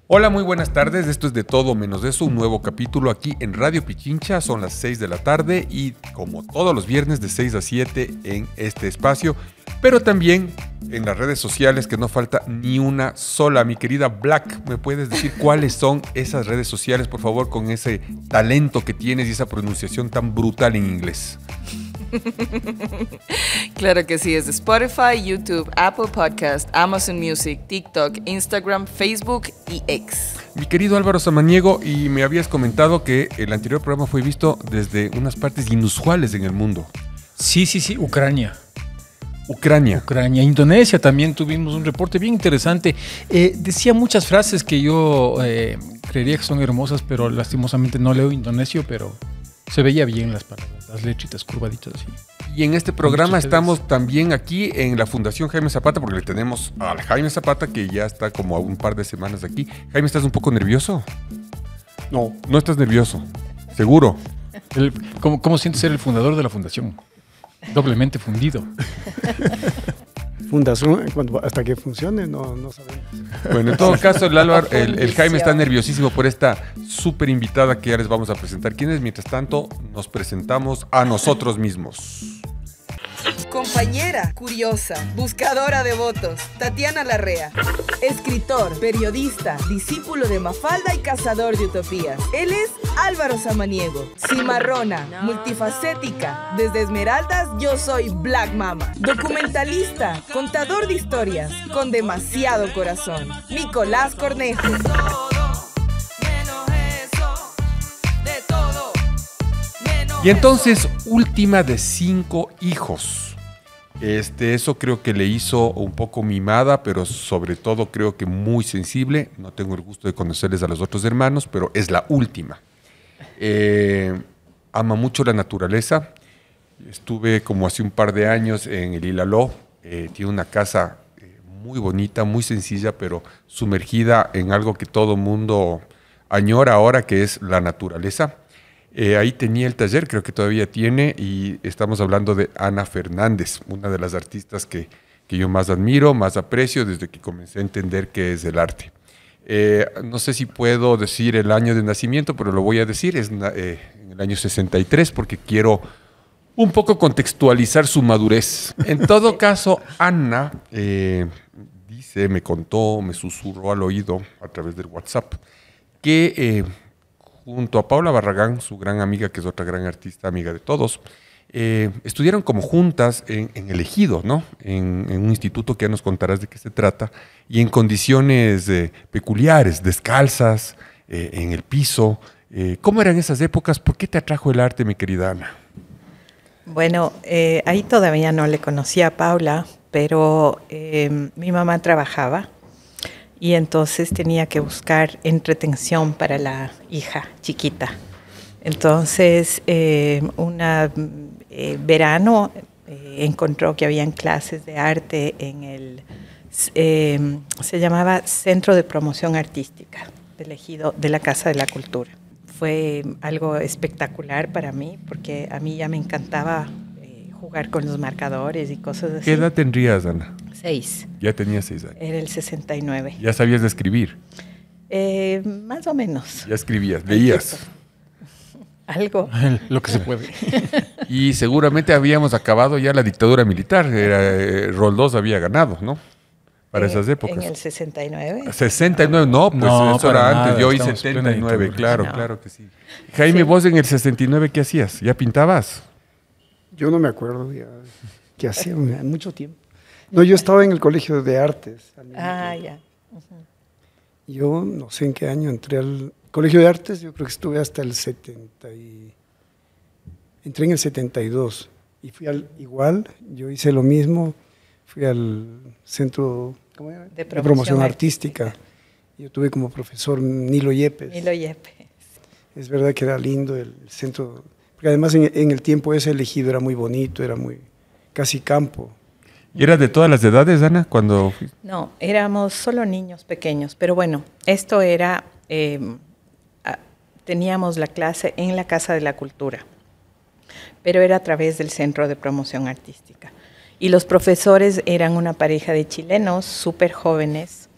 Hola, muy buenas tardes. Esto es De Todo Menos Eso, un nuevo capítulo aquí en Radio Pichincha. Son las 6 de la tarde y como todos los viernes de 6 a 7 en este espacio, pero también en las redes sociales, que no falta ni una sola. Mi querida Black, ¿me puedes decir cuáles son esas redes sociales, por favor, con ese talento que tienes y esa pronunciación tan brutal en inglés? Claro que sí, es Spotify, YouTube, Apple Podcast, Amazon Music, TikTok, Instagram, Facebook y X. Mi querido Álvaro Samaniego, y me habías comentado que el anterior programa fue visto desde unas partes inusuales en el mundo. Sí, Ucrania. Ucrania. Indonesia también tuvimos un reporte bien interesante. Decía muchas frases que yo creería que son hermosas, pero lastimosamente no leo indonesio, pero se veía bien las palabras, las letritas curvaditas así. Y en este programa estamos también aquí en la Fundación Jaime Zapata, porque le tenemos al Jaime Zapata, que ya está como a un par de semanas aquí. Jaime, ¿estás un poco nervioso? No. No estás nervioso, seguro. ¿Cómo sientes ser el fundador de la fundación? Doblemente fundido. Fundación, hasta que funcione, no sabemos. Bueno, en todo caso, el Jaime está nerviosísimo por esta súper invitada que ya les vamos a presentar. ¿Quién es? Mientras tanto, nos presentamos a nosotros mismos. Compañera, curiosa, buscadora de votos, Tatiana Larrea. Escritor, periodista, discípulo de Mafalda y cazador de utopías. Él es Álvaro Samaniego. Cimarrona, multifacética. Desde Esmeraldas, yo soy Black Mama. Documentalista, contador de historias, con demasiado corazón. Nicolás Cornejo. Y entonces, última de 5 hijos. Eso creo que le hizo un poco mimada, pero sobre todo creo que muy sensible. No tengo el gusto de conocerles a los otros hermanos, pero es la última. Ama mucho la naturaleza. Estuve como hace un par de años en el Ilaló. Tiene una casa muy bonita, muy sencilla, pero sumergida en algo que todo mundo añora ahora, que es la naturaleza. Ahí tenía el taller, creo que todavía tiene, y estamos hablando de Ana Fernández, una de las artistas que yo más admiro, más aprecio desde que comencé a entender qué es el arte. No sé si puedo decir el año de nacimiento, pero lo voy a decir, es en el año 63, porque quiero un poco contextualizar su madurez. En todo caso, Ana dice, me contó, me susurró al oído a través del WhatsApp, que junto a Paula Barragán, su gran amiga, que es otra gran artista, amiga de todos, estudiaron como juntas en el Ejido, ¿no? En un instituto que ya nos contarás de qué se trata, y en condiciones peculiares, descalzas, en el piso. ¿Cómo eran esas épocas? ¿Por qué te atrajo el arte, mi querida Ana? Bueno, ahí todavía no le conocía a Paula, pero mi mamá trabajaba. Y entonces tenía que buscar entretención para la hija chiquita. Entonces, verano encontró que habían clases de arte en el, se llamaba Centro de Promoción Artística del Ejido de la Casa de la Cultura. Fue algo espectacular para mí, porque a mí ya me encantaba jugar con los marcadores y cosas así. ¿Qué edad tendrías, Ana? 6. Ya tenía 6 años. Era el 69. ¿Ya sabías de escribir? Más o menos. Ya escribías, leías. Algo. Lo que se puede. Y seguramente habíamos acabado ya la dictadura militar. Roldós había ganado, ¿no? Para esas épocas. En el 69. 69, no, pues no, eso era nada, antes. Yo hice estamos 79, claro, no. claro que sí. Jaime, Sí. vos en el 69, ¿qué hacías? ¿Ya pintabas? Yo no me acuerdo ya qué hacía, mucho tiempo. No, yo estaba en el colegio de artes. Ya. Yo no sé en qué año entré al colegio de artes, yo creo que estuve hasta el 70 entré en el 72 y fui igual, yo hice lo mismo, fui al centro de promoción artística. Yo tuve como profesor Nilo Yepes. Nilo Yepes. Es verdad que era lindo el centro, porque además en el tiempo ese elegido era muy bonito, era muy casi campo. ¿Y eras de todas las edades, Ana, cuando...? No, éramos solo niños pequeños, pero bueno, esto era, teníamos la clase en la Casa de la Cultura, pero era a través del Centro de Promoción Artística. Y los profesores eran una pareja de chilenos súper jóvenes,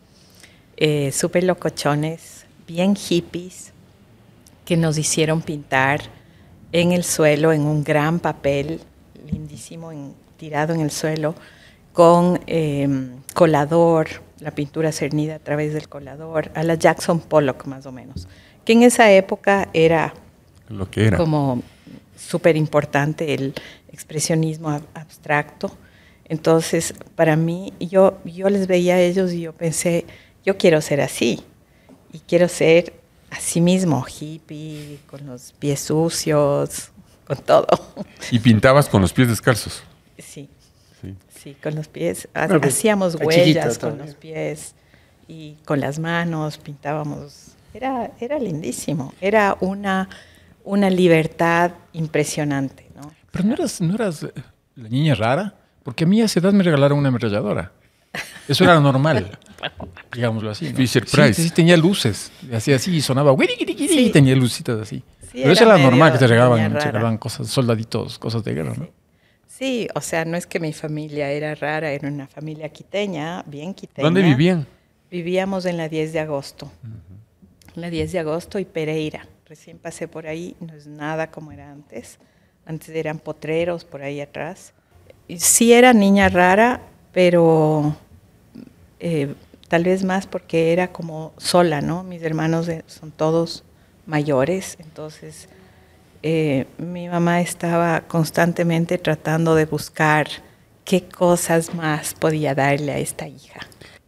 súper locochones, bien hippies, que nos hicieron pintar en el suelo, en un gran papel lindísimo, tirado en el suelo, con colador, la pintura cernida a través del colador, a la Jackson Pollock más o menos, que en esa época era lo que era como súper importante el expresionismo abstracto. Entonces, para mí, yo les veía a ellos y yo pensé, yo quiero ser así, y quiero ser así mismo, hippie, con los pies sucios, con todo. ¿Y pintabas con los pies descalzos? Sí. Sí. Sí, con los pies. Bueno, pues, Hacíamos está huellas chiquita con también. los pies y con las manos pintábamos. Era lindísimo. Era una libertad impresionante, ¿no? Pero no eras la niña rara, porque a mí a esa edad me regalaron una ametralladora. Eso era normal, digámoslo así, ¿no? Fisher Sí, Price. sí, tenía luces, hacía así y sonaba "Wiri, guiri, guiri", Sí. y tenía lucitas así. Sí, Pero eso era medio normal que te niña regalaban, rara. cosas, soldaditos, cosas de guerra, ¿no? Sí, o sea, no es que mi familia era rara, era una familia quiteña, bien quiteña. ¿Dónde vivían? Vivíamos en la 10 de agosto. La 10 de agosto y Pereira. Recién pasé por ahí, no es nada como era antes. Antes eran potreros por ahí atrás. Y sí era niña rara, pero tal vez más porque era como sola, ¿no? Mis hermanos son todos mayores, entonces mi mamá estaba constantemente tratando de buscar qué cosas más podía darle a esta hija.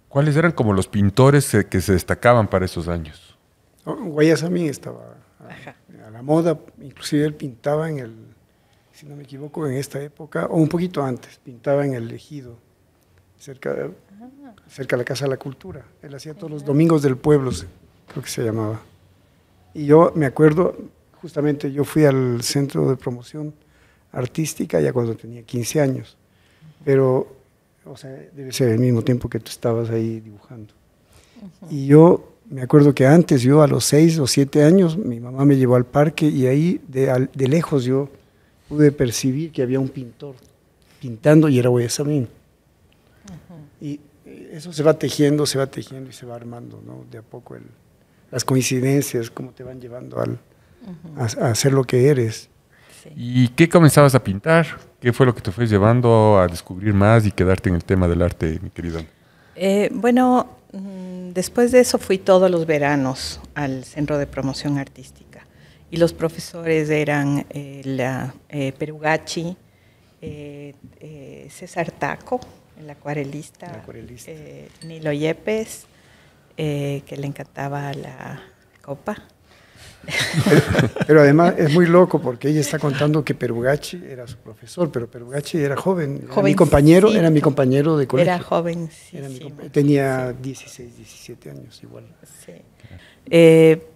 ¿Cuáles eran como los pintores que se destacaban para esos años? Guayasamín estaba Ajá. a la moda, inclusive él pintaba en el, si no me equivoco, en esta época, o un poquito antes, pintaba en el Ejido, cerca de la Casa de la Cultura. Él hacía todos los domingos del pueblo, creo que se llamaba. Y yo me acuerdo, justamente yo fui al Centro de Promoción Artística ya cuando tenía 15 años, pero, o sea, debe ser el mismo tiempo que tú estabas ahí dibujando. Y yo me acuerdo que antes, yo a los 6 o 7 años, mi mamá me llevó al parque y ahí de lejos yo pude percibir que había un pintor pintando y era Guayasamín. Y eso se va tejiendo y se va armando, ¿no? De a poco las coincidencias, cómo te van llevando a ser lo que eres. Sí. ¿Y qué comenzabas a pintar? ¿Qué fue lo que te fue llevando a descubrir más y quedarte en el tema del arte, mi querida? Bueno, después de eso fui todos los veranos al Centro de Promoción Artística y los profesores eran Perugachi, César Taco, el acuarelista, Nilo Yepes, que le encantaba la copa. Pero además es muy loco porque ella está contando que Perugachi era su profesor, pero Perugachi era joven, era mi compañero de colegio. Era joven, sí. Tenía 16, 17 años igual. Sí.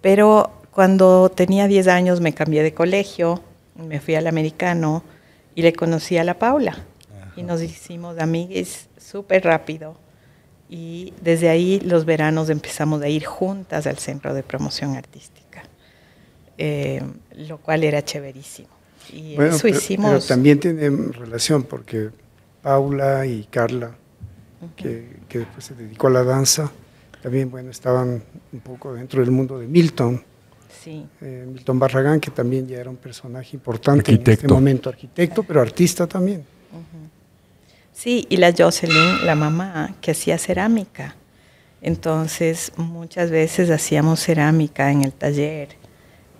Pero cuando tenía 10 años me cambié de colegio, me fui al americano y le conocí a la Paula. Ajá. Y nos hicimos amigues súper rápido. Y desde ahí los veranos empezamos a ir juntas al Centro de Promoción Artística. Lo cual era chéverísimo. Y bueno, eso hicimos. Pero también tiene relación porque Paula y Carla, que después se dedicó a la danza, también estaban un poco dentro del mundo de Milton. Sí. Milton Barragán, que también ya era un personaje importante en este momento, arquitecto, pero artista también. Sí, y la Jocelyn, la mamá, que hacía cerámica. Entonces, muchas veces hacíamos cerámica en el taller.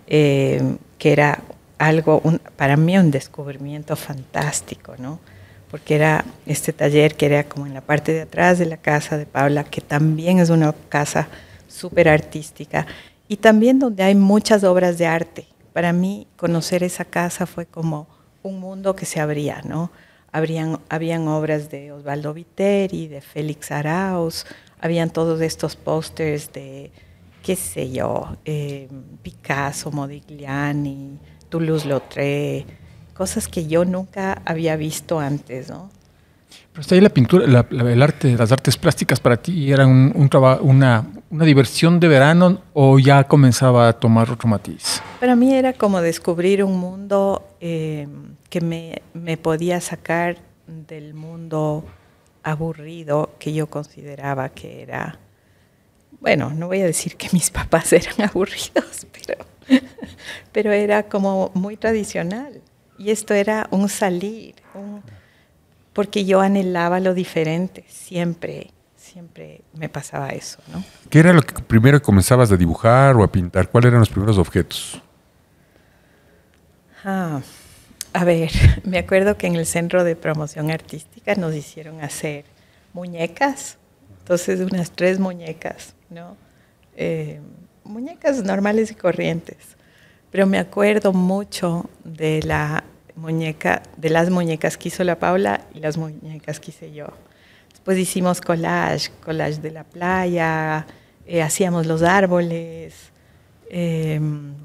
Que era algo, para mí un descubrimiento fantástico, ¿no? Porque era este taller que era como en la parte de atrás de la casa de Paula, que también es una casa súper artística, y también donde hay muchas obras de arte. Para mí, conocer esa casa fue como un mundo que se abría, ¿no? Habían obras de Osvaldo Viteri, de Félix Arauz, habían todos estos pósters de qué sé yo, Picasso, Modigliani, Toulouse-Lautrec, cosas que yo nunca había visto antes, ¿no? Pero está ahí la pintura, el arte, las artes plásticas para ti eran una diversión de verano o ya comenzaba a tomar otro matiz. Para mí era como descubrir un mundo que me podía sacar del mundo aburrido que yo consideraba que era Bueno, no voy a decir que mis papás eran aburridos, pero era como muy tradicional. Y esto era un salir, porque yo anhelaba lo diferente, siempre me pasaba eso, ¿no? ¿Qué era lo que primero comenzabas a dibujar o a pintar? ¿Cuáles eran los primeros objetos? A ver, me acuerdo que en el Centro de Promoción Artística nos hicieron hacer muñecas, entonces unas 3 muñecas, ¿no? Muñecas normales y corrientes, pero me acuerdo mucho de las muñecas que hizo la Paula y las muñecas que hice yo. Después hicimos collage de la playa, hacíamos los árboles,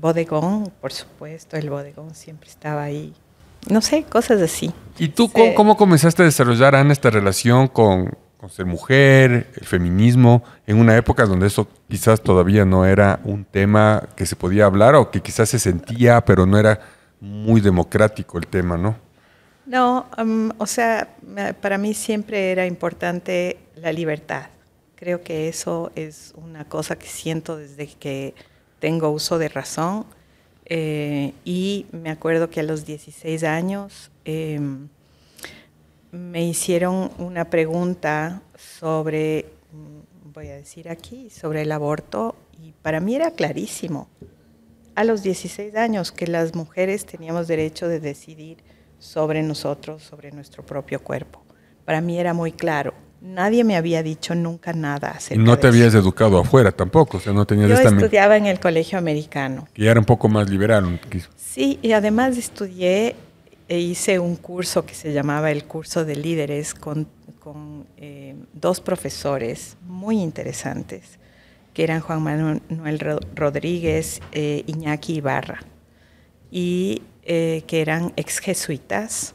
bodegón, por supuesto, el bodegón siempre estaba ahí. No sé, cosas así. ¿Y tú cómo comenzaste a desarrollar, Ana, esta relación con ser mujer, el feminismo, en una época donde eso quizás todavía no era un tema que se podía hablar o que quizás se sentía, pero no era muy democrático el tema, ¿no? No, o sea, para mí siempre era importante la libertad. Creo que eso es una cosa que siento desde que tengo uso de razón. Y me acuerdo que a los 16 años me hicieron una pregunta sobre, voy a decir aquí, sobre el aborto, y para mí era clarísimo, a los 16 años, que las mujeres teníamos derecho de decidir sobre nosotros, sobre nuestro propio cuerpo. Para mí era muy claro. Nadie me había dicho nunca nada acerca de eso. Y no te habías educado afuera tampoco, o sea, no tenías Yo estudiaba en el colegio americano. Que ya era un poco más liberal. Sí, y además estudié e hice un curso que se llamaba el curso de líderes con 2 profesores muy interesantes, que eran Juan Manuel Rodríguez, Iñaki Ibarra, y que eran ex jesuitas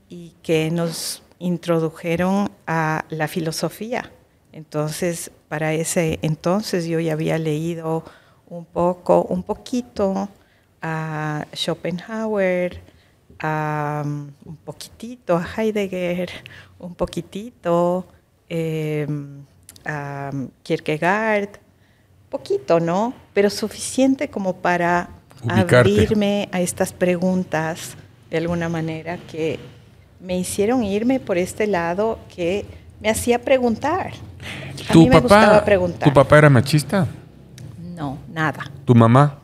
y que nos introdujeron a la filosofía. Entonces, para ese entonces yo ya había leído un poquito a Schopenhauer, un poquitito a Heidegger, un poquitito a Kierkegaard, poquito, ¿no? Pero suficiente como para ubicarte, abrirme a estas preguntas de alguna manera que me hicieron irme por este lado que me hacía preguntar. A mí me gustaba preguntar. ¿Tu papá era machista? No, nada. ¿Tu mamá?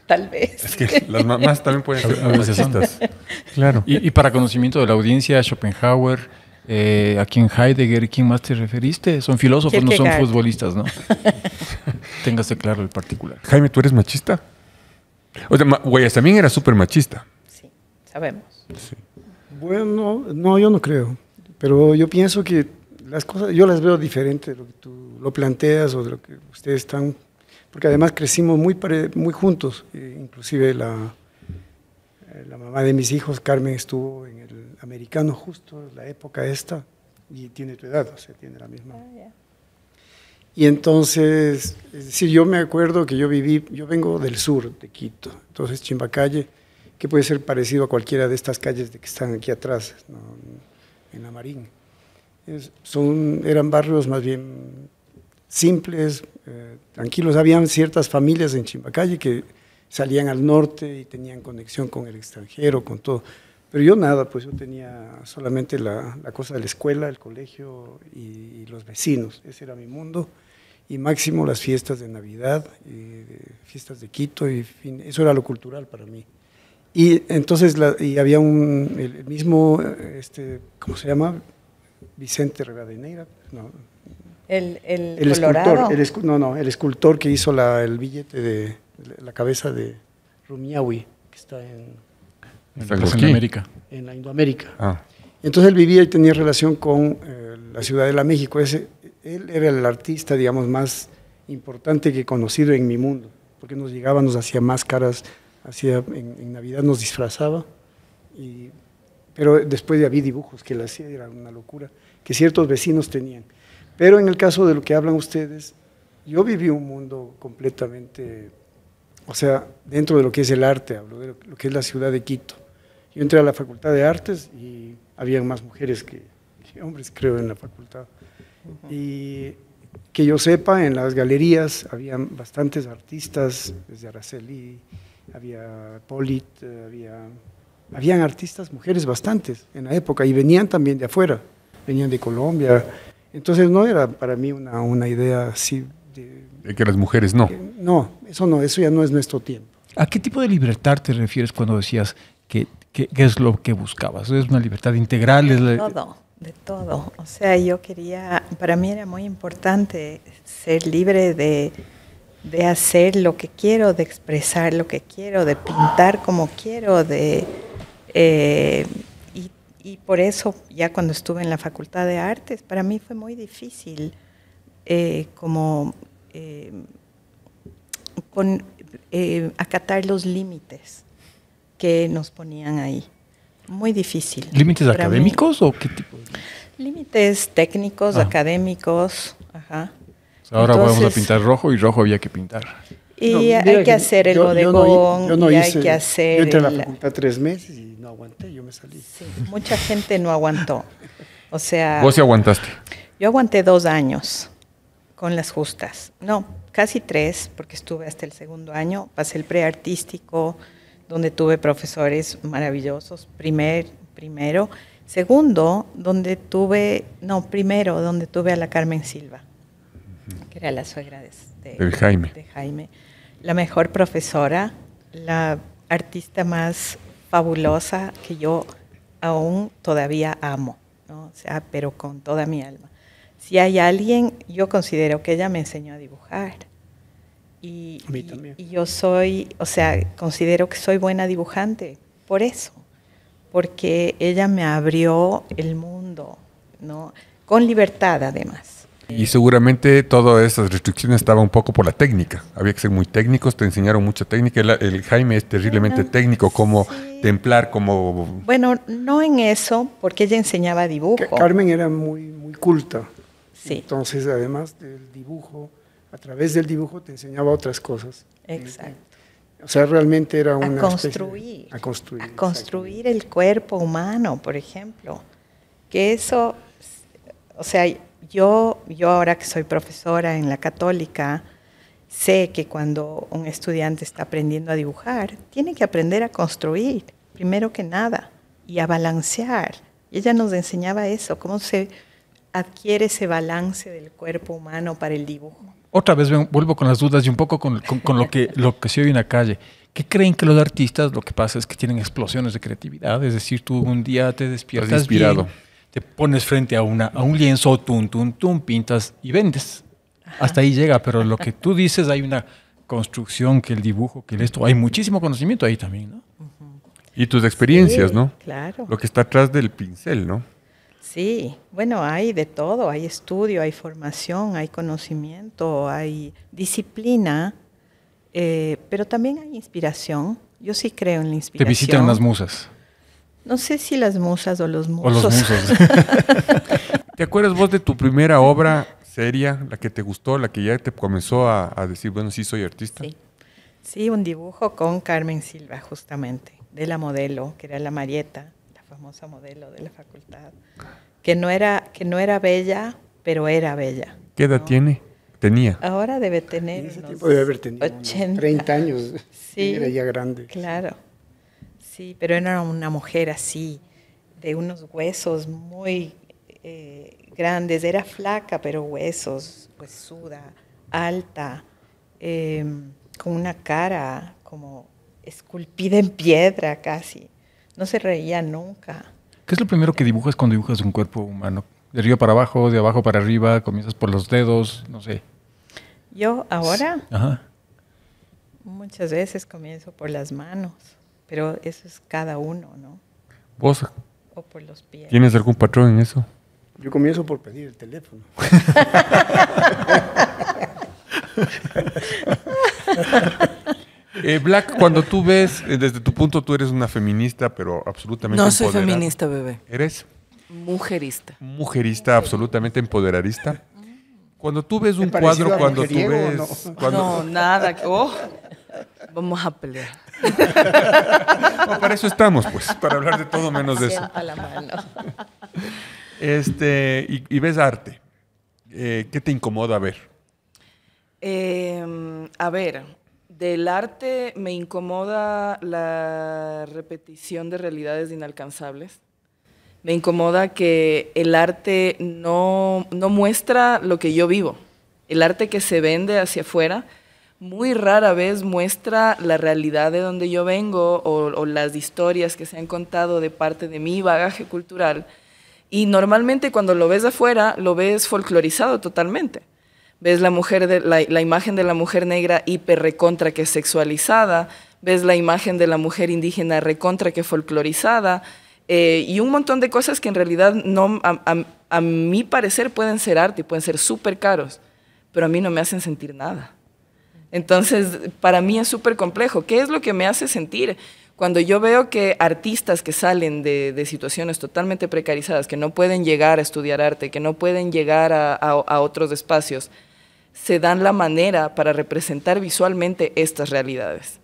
Tal vez. Es que las mamás también pueden ser machistas. Claro. Y para conocimiento de la audiencia, Schopenhauer, ¿a quién Heidegger? ¿Quién más te referiste? Son filósofos, no son futbolistas, ¿no? Téngase claro el particular. Jaime, ¿tú eres machista? O sea, Guayas también era súper machista. Sí, sabemos. Sí. Bueno, no, yo no creo. Pero yo pienso que las cosas, yo las veo diferente de lo que tú lo planteas o de lo que ustedes están, porque además crecimos muy juntos, inclusive la mamá de mis hijos, Carmen, estuvo en el americano justo la época esta y tiene tu edad, o sea, tiene la misma. Y entonces, es decir, yo me acuerdo que yo vengo del sur de Quito, entonces Chimbacalle, que puede ser parecido a cualquiera de estas calles que están aquí atrás, ¿no? En la Marín. Eran barrios más bien simples, tranquilos. Habían ciertas familias en Chimbacalle que salían al norte y tenían conexión con el extranjero, con todo. Pero yo nada, pues yo tenía solamente la cosa de la escuela, el colegio y los vecinos. Ese era mi mundo. Y máximo las fiestas de Navidad, fiestas de Quito, y eso era lo cultural para mí. Y entonces había el mismo, ¿cómo se llama? Vicente Rivadeneira, no. El escultor, el escultor que hizo el billete de la cabeza de Rumiñahui, que está en América. En la Indoamérica. Entonces él vivía y tenía relación con la Ciudadela México. Él era el artista, digamos, más importante que he conocido en mi mundo, porque nos hacía máscaras, en Navidad nos disfrazaba, pero después ya vi dibujos que él hacía, era una locura, que ciertos vecinos tenían. Pero en el caso de lo que hablan ustedes, yo viví un mundo completamente, o sea, dentro de lo que es el arte, hablo de lo que es la ciudad de Quito. Yo entré a la Facultad de Artes y había más mujeres que hombres, creo, en la facultad. Y que yo sepa, en las galerías habían bastantes artistas, desde Araceli, había Polit, habían artistas mujeres bastantes en la época y venían también de afuera, venían de Colombia. Entonces no era para mí una idea así De que las mujeres no. No, eso ya no es nuestro tiempo. ¿A qué tipo de libertad te refieres cuando decías que es lo que buscabas? ¿Es una libertad integral? De todo. O sea, yo quería, para mí era muy importante ser libre de hacer lo que quiero, de expresar lo que quiero, de pintar como quiero, y por eso ya cuando estuve en la Facultad de Artes, para mí fue muy difícil acatar los límites que nos ponían ahí. Muy difícil. ¿Límites académicos o qué tipo? Límites técnicos, académicos. Ajá. Ahora vamos a pintar rojo y rojo había que pintar. Y hay que hacer el bodegón, y hay que hacer... Yo entré a la facultad 3 meses y no aguanté, yo me salí. Sí, mucha gente no aguantó. O sea... ¿Vos sí aguantaste? Yo aguanté 2 años con las justas. No, casi 3, porque estuve hasta el 2º año. Pasé el preartístico, donde tuve profesores maravillosos. Primero. Segundo, primero, donde tuve a la Carmen Silva, que era la suegra de Jaime. La mejor profesora, la artista más fabulosa que yo aún todavía amo, ¿no? O sea, pero con toda mi alma. Si hay alguien, yo considero que ella me enseñó a dibujar. A mí también. Y yo considero que soy buena dibujante por eso, porque ella me abrió el mundo, ¿no? Con libertad además. Y seguramente todas esas restricciones estaban un poco por la técnica. Había que ser muy técnicos, te enseñaron mucha técnica. El Jaime es terriblemente técnico, como templar, como... Bueno, no en eso, porque ella enseñaba dibujo. Carmen era muy culta. Sí. Entonces, además del dibujo, a través del dibujo te enseñaba otras cosas. Exacto. O sea, realmente era una a construir el cuerpo humano, por ejemplo. Que eso, o sea, yo ahora que soy profesora en la Católica, sé que cuando un estudiante está aprendiendo a dibujar, tiene que aprender a construir, primero que nada, y a balancear. Y ella nos enseñaba eso, cómo se adquiere ese balance del cuerpo humano para el dibujo. Otra vez vuelvo con las dudas y un poco con lo que se oye en la calle. ¿Qué creen que los artistas, lo que pasa es que tienen explosiones de creatividad? Es decir, tú un día te despiertas bien, te pones frente a un lienzo, pintas y vendes. Ajá. Hasta ahí llega, pero lo que tú dices, hay una construcción, que el dibujo, que esto, hay muchísimo conocimiento ahí también, ¿no? Uh-huh. Y tus experiencias, sí, ¿no? Claro. Lo que está atrás del pincel, ¿no? Sí, bueno, hay de todo, hay estudio, hay formación, hay conocimiento, hay disciplina, pero también hay inspiración. Yo sí creo en la inspiración. ¿Te visitan las musas? No sé si las musas o los musos. O los musos. ¿Te acuerdas vos de tu primera obra seria, la que te gustó, la que ya te comenzó a decir, bueno, sí soy artista? Sí, un dibujo con Carmen Silva, justamente, de la modelo, que era la Marieta, la famosa modelo de la facultad, que no era bella, pero era bella. ¿Qué edad tenía? Ahora debe tener en ese tiempo debe haber tenido 80. 30 años. Sí, era ya grande. Claro. Sí, pero era una mujer así, de unos huesos muy grandes. Era flaca, pero huesos, huesuda, alta, con una cara como esculpida en piedra casi. No se reía nunca. ¿Qué es lo primero que dibujas cuando dibujas un cuerpo humano? ¿De arriba para abajo, de abajo para arriba? ¿Comienzas por los dedos? No sé. Yo ahora, Ajá. Muchas veces comienzo por las manos, pero eso es cada uno, ¿no? ¿Vos O por los pies. tienes algún patrón en eso? Yo comienzo por pedir el teléfono. Black, cuando tú ves, desde tu punto, tú eres una feminista, pero absolutamente No soy empoderada. feminista, bebé. ¿Eres? Mujerista. Mujerista, absolutamente empoderadista. Cuando tú ves un ¿Te pareció cuadro, a cuando tú mujeriego o ves... no? Cuando, No, nada. Vamos a pelear. no, para eso estamos, pues, para hablar de todo menos de eso. Sienta la mano. Y ves arte. ¿Qué te incomoda ver? A ver, del arte me incomoda la repetición de realidades inalcanzables. Me incomoda que el arte no muestra lo que yo vivo. El arte que se vende hacia afuera muy rara vez muestra la realidad de donde yo vengo o las historias que se han contado de parte de mi bagaje cultural. Y normalmente cuando lo ves afuera, lo ves folclorizado totalmente. Ves la imagen de la mujer negra hiper recontra que sexualizada, ves la imagen de la mujer indígena recontra que folclorizada, y un montón de cosas que en realidad no, a mi parecer pueden ser arte y pueden ser súper caros, pero a mí no me hacen sentir nada. Entonces, para mí es súper complejo. ¿Qué es lo que me hace sentir? Cuando yo veo que artistas que salen de situaciones totalmente precarizadas, que no pueden llegar a estudiar arte, que no pueden llegar a otros espacios, se dan la manera para representar visualmente estas realidades.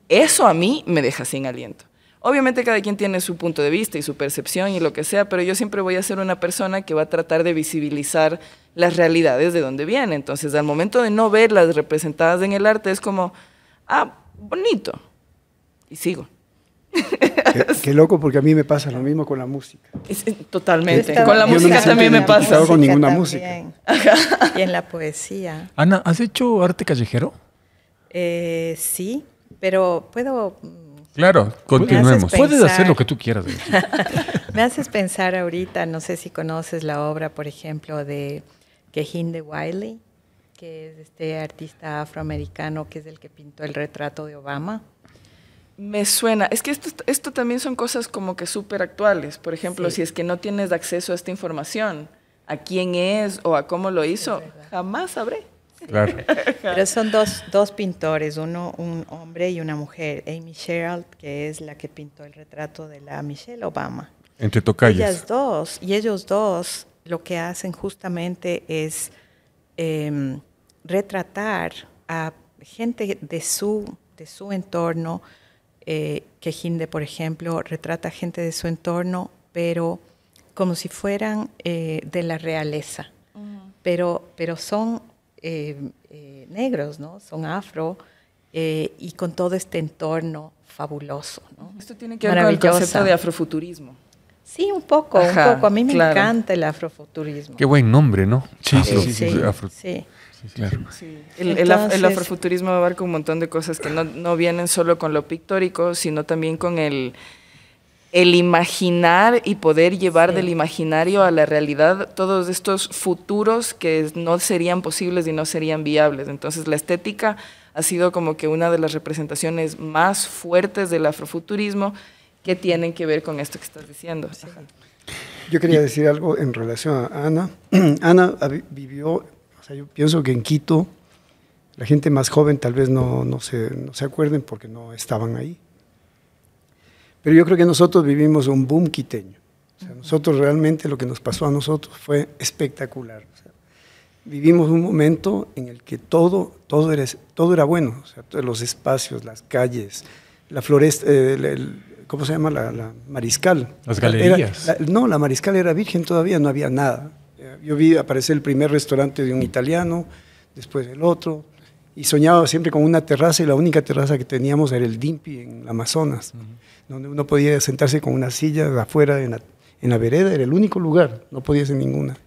Eso a mí me deja sin aliento. Obviamente cada quien tiene su punto de vista y su percepción y lo que sea, pero yo siempre voy a ser una persona que va a tratar de visibilizar las realidades de donde viene. Entonces, al momento de no verlas representadas en el arte, es como, bonito. Y sigo. Qué loco, porque a mí me pasa lo mismo con la música. Totalmente. Con la música también me pasa. No con ninguna música. Y en la poesía. Ana, ¿has hecho arte callejero? Sí, pero puedo... Claro, continuemos. Puedes hacer lo que tú quieras. Me haces pensar ahorita, no sé si conoces la obra, por ejemplo, de Kehinde Wiley, que es este artista afroamericano que es el que pintó el retrato de Obama. Me suena. Es que esto también son cosas como que súper actuales. Por ejemplo, si es que no tienes acceso a esta información, a quién es o a cómo lo hizo, jamás sabré. Claro. Pero son dos pintores, un hombre y una mujer. Amy Sherald, que es la que pintó el retrato de la Michelle Obama. Entre tocayas. Ellos dos lo que hacen justamente es retratar a gente de su entorno. Kehinde, por ejemplo, retrata gente de su entorno, pero como si fueran de la realeza. Pero son negros, ¿no? Son afro y con todo este entorno fabuloso, ¿no? Esto tiene que ver con el concepto de afrofuturismo. Sí, un poco. A mí me encanta el afrofuturismo. Qué buen nombre, ¿no? Sí. Claro. Sí. El afrofuturismo abarca un montón de cosas que no vienen solo con lo pictórico, sino también con el imaginar y poder llevar del imaginario a la realidad todos estos futuros que no serían posibles y no serían viables. Entonces la estética ha sido como que una de las representaciones más fuertes del afrofuturismo que tienen que ver con esto que estás diciendo. Sí. Yo quería decir algo en relación a Ana. Ana vivió, o sea, yo pienso que en Quito la gente más joven tal vez no se acuerden porque no estaban ahí. Pero yo creo que nosotros vivimos un boom quiteño. O sea, nosotros realmente lo que nos pasó a nosotros fue espectacular. O sea, vivimos un momento en el que todo era bueno. O sea, todos los espacios, las calles, la floresta, ¿cómo se llama? La Mariscal. Las galerías. La Mariscal era virgen todavía, no había nada. Yo vi aparecer el primer restaurante de un italiano, después el otro, y soñaba siempre con una terraza, y la única terraza que teníamos era el Dimpi en Amazonas, donde uno podía sentarse con una silla de afuera en la vereda, era el único lugar, no podía ser ninguna.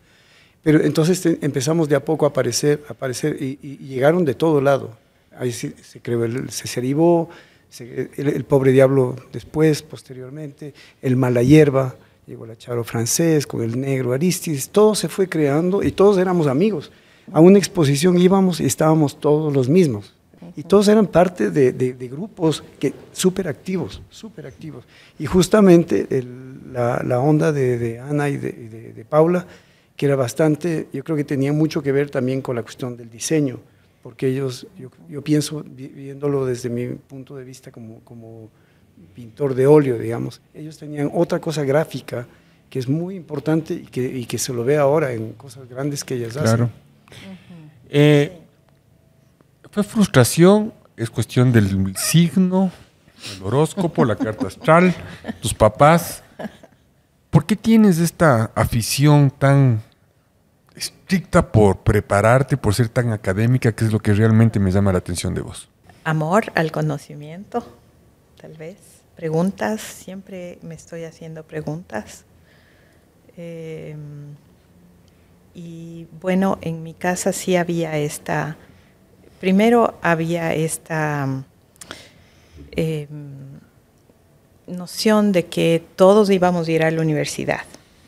Pero entonces empezamos de a poco a aparecer y llegaron de todo lado. Ahí se creó el Ceceribó, el Pobre Diablo después, posteriormente, el Mala Hierba, llegó el Charo Francés con el Negro Aristides, todo se fue creando y todos éramos amigos. A una exposición íbamos y estábamos todos los mismos. Y todos eran parte de grupos súper activos. Y justamente la onda de Ana y de Paula, que era bastante, yo creo que tenía mucho que ver también con la cuestión del diseño, porque ellos, yo pienso, viéndolo desde mi punto de vista como pintor de óleo, digamos, ellos tenían otra cosa gráfica que es muy importante y que se lo ve ahora en cosas grandes que ellas hacen. ¿Fue frustración? ¿Es cuestión del signo, el horóscopo, la carta astral, tus papás? ¿Por qué tienes esta afición tan estricta por prepararte, por ser tan académica? ¿Qué es lo que realmente me llama la atención de vos? Amor al conocimiento, tal vez. Preguntas, siempre me estoy haciendo preguntas. Y bueno, en mi casa sí había primero había esta noción de que todos íbamos a ir a la universidad.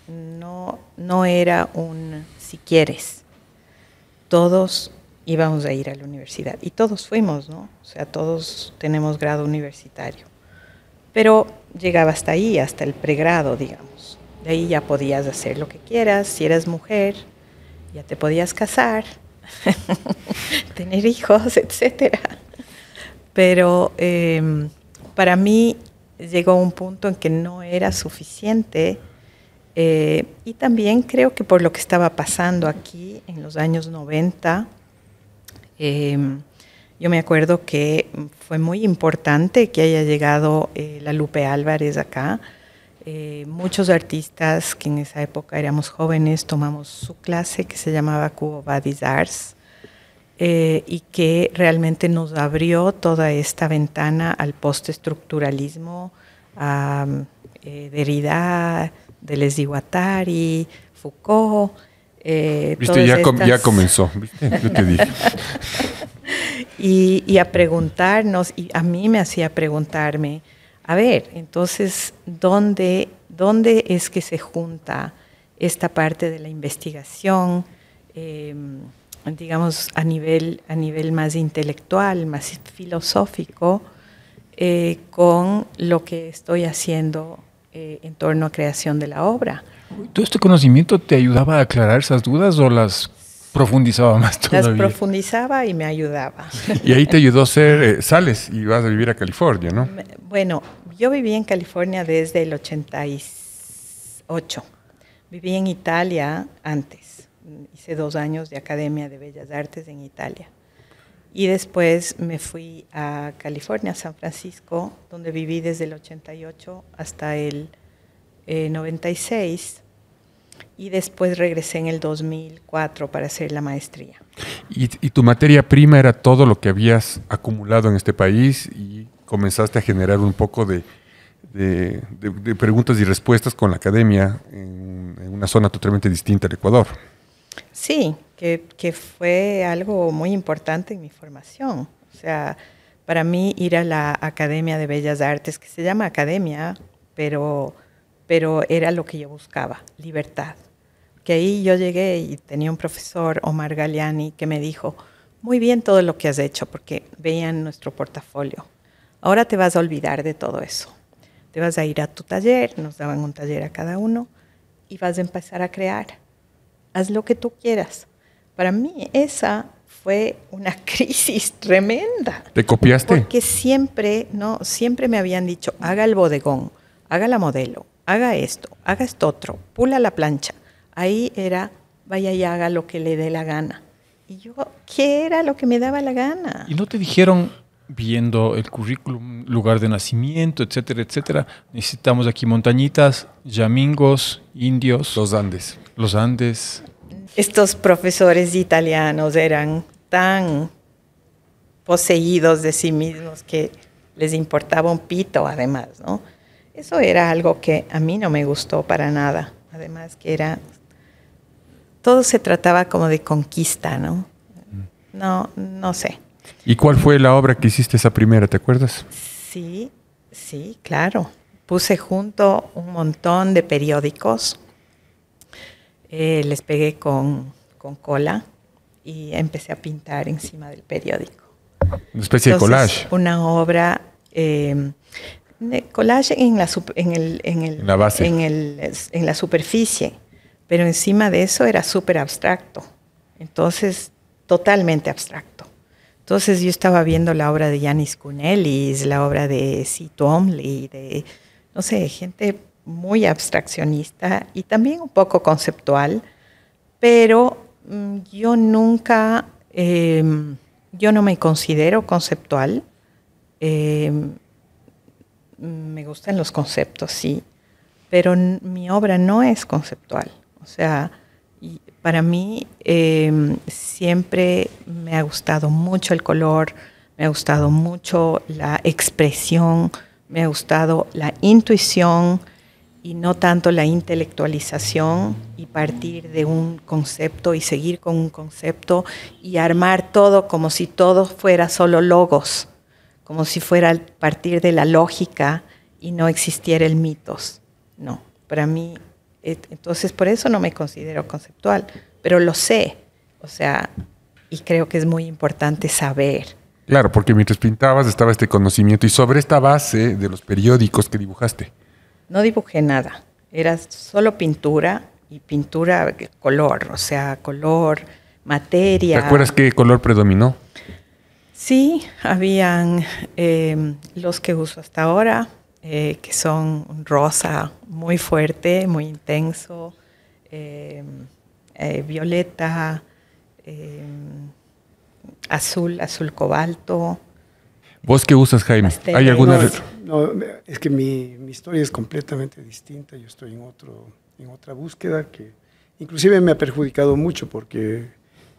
No era un si quieres. Todos íbamos a ir a la universidad. Y todos fuimos, ¿no? O sea, todos tenemos grado universitario. Pero llegaba hasta ahí, hasta el pregrado, digamos. De ahí ya podías hacer lo que quieras. Si eras mujer, ya te podías casar, tener hijos, etcétera. Pero para mí llegó un punto en que no era suficiente. Y también creo que por lo que estaba pasando aquí en los años 90, yo me acuerdo que fue muy importante que haya llegado la Lupe Álvarez acá. Muchos artistas que en esa época éramos jóvenes tomamos su clase que se llamaba Quo Vadis Ars y que realmente nos abrió toda esta ventana al postestructuralismo, a Derrida, Deleuze y Guattari, Foucault. Viste, ya comenzó, ¿viste? Yo te dije. Y a preguntarnos, y a mí me hacía preguntarme, a ver, entonces, ¿dónde es que se junta esta parte de la investigación, digamos, a nivel más intelectual, más filosófico, con lo que estoy haciendo en torno a creación de la obra? ¿Todo este conocimiento te ayudaba a aclarar esas dudas o las profundizaba más todavía? Las profundizaba y me ayudaba. Y ahí te ayudó a sales y vas a vivir a California, ¿no? Bueno, yo viví en California desde el 88. Viví en Italia antes. Hice 2 años de Academia de Bellas Artes en Italia. Y después me fui a California, San Francisco, donde viví desde el 88 hasta el 96. Y después regresé en el 2004 para hacer la maestría. ¿Y tu materia prima era todo lo que habías acumulado en este país y comenzaste a generar un poco de preguntas y respuestas con la academia en una zona totalmente distinta al Ecuador? Sí, que fue algo muy importante en mi formación. O sea, para mí ir a la Academia de Bellas Artes, que se llama academia, pero era lo que yo buscaba, libertad. Que ahí yo llegué y tenía un profesor, Omar Galiani, que me dijo, muy bien todo lo que has hecho, porque veían nuestro portafolio. Ahora te vas a olvidar de todo eso. Te vas a ir a tu taller, nos daban un taller a cada uno, y vas a empezar a crear. Haz lo que tú quieras. Para mí esa fue una crisis tremenda. ¿Te copiaste? Porque siempre me habían dicho, haga el bodegón, haga la modelo, haga esto otro, pula la plancha. Ahí era, vaya y haga lo que le dé la gana. Y yo, ¿qué era lo que me daba la gana? ¿Y no te dijeron, viendo el currículum, lugar de nacimiento, etcétera, etcétera, necesitamos aquí montañitas, yamingos, indios? Los Andes. Los Andes. Estos profesores italianos eran tan poseídos de sí mismos que les importaba un pito, además, ¿no? Eso era algo que a mí no me gustó para nada. Además que todo se trataba como de conquista, ¿no? No sé. ¿Y cuál fue la obra que hiciste esa primera, te acuerdas? Sí, claro. Puse junto un montón de periódicos, les pegué con cola y empecé a pintar encima del periódico. Una especie de collage. Una obra de collage en la base, en la superficie, pero encima de eso era súper abstracto. Entonces, totalmente abstracto. Entonces yo estaba viendo la obra de Yanis Kounelis, la obra de C. Twombly, de, no sé, gente muy abstraccionista y también un poco conceptual, pero yo nunca, yo no me considero conceptual. Me gustan los conceptos, sí, pero mi obra no es conceptual. O sea, Y para mí siempre me ha gustado mucho el color, me ha gustado mucho la expresión, me ha gustado la intuición y no tanto la intelectualización y partir de un concepto y seguir con un concepto y armar todo como si todo fuera solo logos, como si fuera a partir de la lógica y no existiera el mitos. No, para mí, entonces por eso no me considero conceptual, pero lo sé, o sea, y creo que es muy importante saber. Claro, porque mientras pintabas estaba este conocimiento y sobre esta base de los periódicos que dibujaste. No dibujé nada, era solo pintura y pintura color, o sea, color, materia. ¿Te acuerdas qué color predominó? Sí, habían los que uso hasta ahora, que son un rosa muy fuerte, muy intenso, violeta, azul cobalto. ¿Vos qué usas, Jaime? Pasteles. ¿Hay alguna...? No, es que mi historia es completamente distinta. Yo estoy en otra búsqueda que inclusive me ha perjudicado mucho porque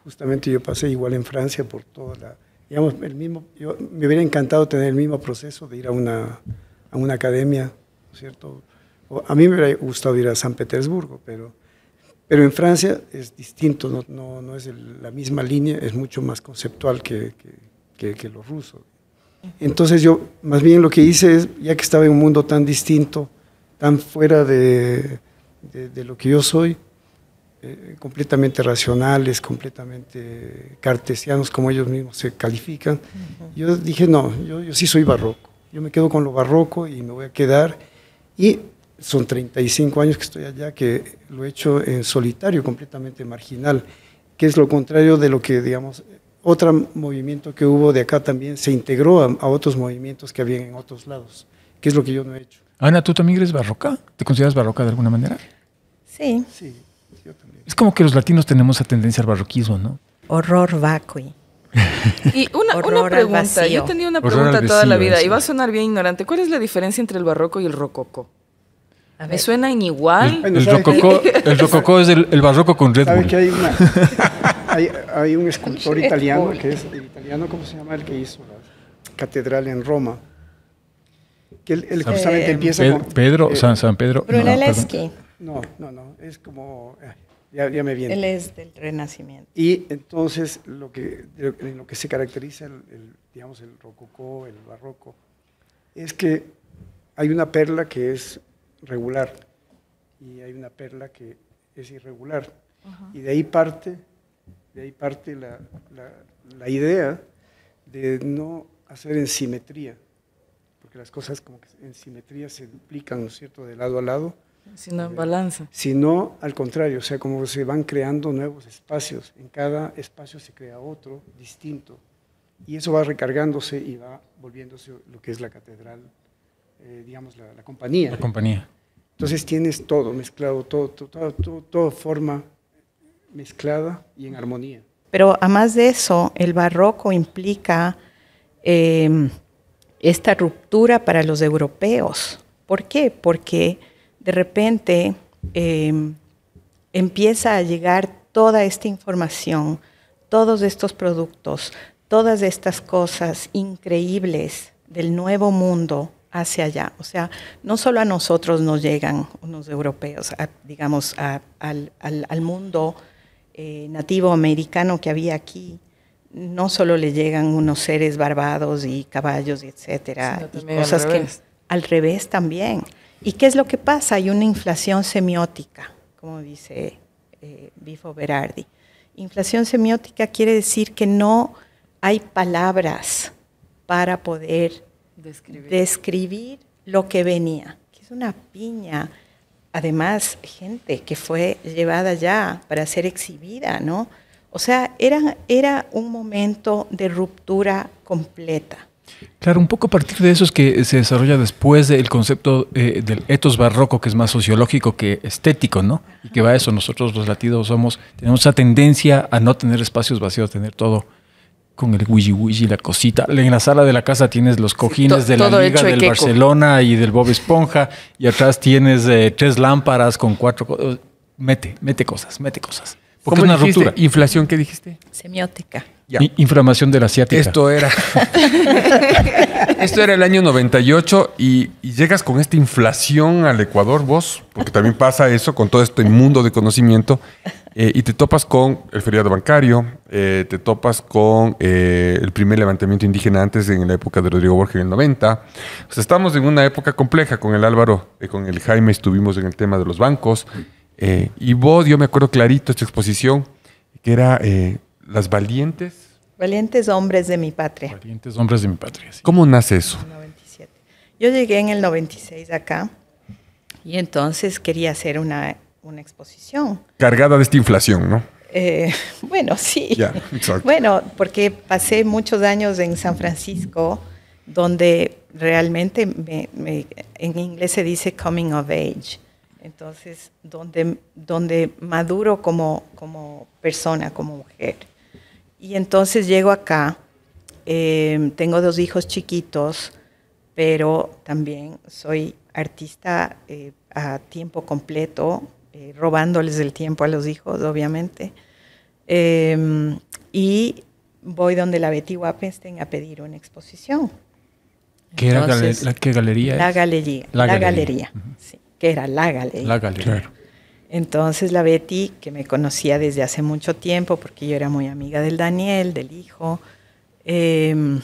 justamente yo pasé igual en Francia por toda la... Digamos, me hubiera encantado tener el mismo proceso de ir a una academia, ¿no es cierto? A mí me hubiera gustado ir a San Petersburgo, pero en Francia es distinto, no es la misma línea, es mucho más conceptual que los rusos. Entonces yo más bien lo que hice es, ya que estaba en un mundo tan distinto, tan fuera de lo que yo soy, completamente racionales, completamente cartesianos, como ellos mismos se califican, yo dije, no, yo sí soy barroco, yo me quedo con lo barroco y me voy a quedar, y son 35 años que estoy allá, que lo he hecho en solitario, completamente marginal, que es lo contrario de lo que, digamos, otro movimiento que hubo de acá también se integró a otros movimientos que habían en otros lados, que es lo que yo no he hecho. Ana, ¿tú también eres barroca? ¿Te consideras barroca de alguna manera? Sí. Sí, yo también. Es como que los latinos tenemos esa tendencia al barroquismo, ¿no? Horror vacui. Y una Horror al pregunta, vacío. yo tenía una Horror pregunta al toda la vacío, vida sí. y va a sonar bien ignorante. ¿Cuál es la diferencia entre el barroco y el rococó? A ¿Me ver, suenan igual? Bueno, El ¿sabe rococó es el barroco con Red ¿Sabe Bull. que hay un escultor italiano, que es el italiano, ¿cómo se llama? El que hizo la catedral en Roma. Que él justamente empieza con... Pedro, San Pedro. Brunelleschi, No, es como... Ya me viene. él es del Renacimiento. Y entonces en lo que se caracteriza digamos, el rococó, el barroco, es que hay una perla que es regular y hay una perla que es irregular. Y de ahí parte la idea de no hacer en simetría, porque las cosas como que en simetría se duplican, ¿no es cierto?, de lado a lado, Sino en balanza. sino al contrario, o sea, como se van creando nuevos espacios, en cada espacio se crea otro distinto, y eso va recargándose y va volviéndose lo que es la catedral, digamos, la compañía. La compañía. Entonces tienes todo mezclado, toda forma mezclada y en armonía. Pero además de eso, el barroco implica esta ruptura para los europeos. ¿Por qué? Porque de repente empieza a llegar toda esta información, todos estos productos, todas estas cosas increíbles del nuevo mundo hacia allá. O sea, no solo a nosotros nos llegan unos europeos, digamos, al mundo nativo americano que había aquí, no solo le llegan unos seres barbados y caballos, etcétera, y cosas que al revés también. ¿Y qué es lo que pasa? Hay una inflación semiótica, como dice Bifo Berardi. Inflación semiótica quiere decir que no hay palabras para poder describir lo que venía, que es una piña. Además, gente que fue llevada ya para ser exhibida, ¿no? O sea, era un momento de ruptura completa. Claro, un poco a partir de eso es que se desarrolla después del concepto del ethos barroco, que es más sociológico que estético, ¿no? Y que va a eso, nosotros los latinos tenemos esa tendencia a no tener espacios vacíos, a tener todo con el wiji, la cosita. En la sala de la casa tienes los cojines de la Liga del Barcelona y del Bob Esponja, y atrás tienes 3 lámparas con 4... mete cosas. Porque ¿Cómo es una dijiste? ruptura. ¿Inflación qué dijiste? Semiótica. Ya. Inflamación de la ciática. Esto era el año 98 y llegas con esta inflación al Ecuador vos, porque también pasa eso con todo este mundo de conocimiento, y te topas con el feriado bancario, te topas con el primer levantamiento indígena antes en la época de Rodrigo Borges en el 90. O sea, estamos en una época compleja con el Álvaro, con el Jaime estuvimos en el tema de los bancos, y vos, yo me acuerdo clarito esta exposición, que era... Las valientes. Valientes hombres de mi patria. Valientes hombres de mi patria. Sí. ¿Cómo nace eso? 97. Yo llegué en el 96 acá y entonces quería hacer una exposición. Cargada de esta inflación, ¿no? Bueno, sí. Ya, exacto. Bueno, porque pasé muchos años en San Francisco, donde realmente en inglés se dice coming of age. Entonces, donde maduro como persona, como mujer. Y entonces llego acá, tengo 2 hijos chiquitos, pero también soy artista a tiempo completo, robándoles el tiempo a los hijos, obviamente. Y voy donde la Betty Wappenstein a pedir una exposición. ¿Qué galería es? La galería. La La galería. galería, sí, que era la galería. La galería. Claro. Entonces la Betty, que me conocía desde hace mucho tiempo, porque yo era muy amiga del Daniel, del hijo, me